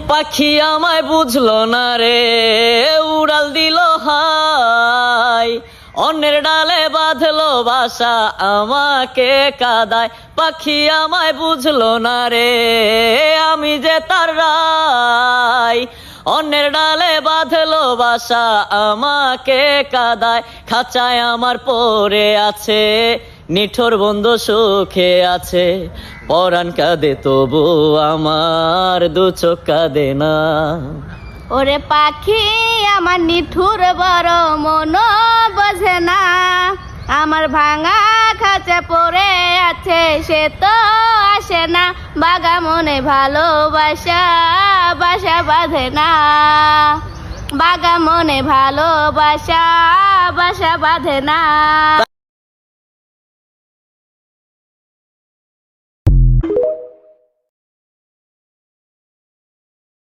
পাখি আমায় বুঝলো না রে, উড়াল দিল হাই, অন্যের ডালে বাঁধলো বাসা আমাকে কাদায়। পাখি আমায় বুঝলো না রে, আমি যে তার রাই, অন্যের ডালে বাঁধলো বাসা আমাকে কাদায়। খাঁচায় আমার পড়ে আছে, নিঠুর বন্ধু সুখে আছে, পরাণ কাঁদে তবু আমার দু চোখ কাঁদে না। ওরে পাখি আমার নিঠুর বড় মন বোঝে না, আমার ভাঙা খাঁচা পড়ে আছে সে তো আসে না, বাগা মনে ভালোবাসা বাসা বাঁধে না, বাগা মনে ভালোবাসা বাসা বাঁধে না।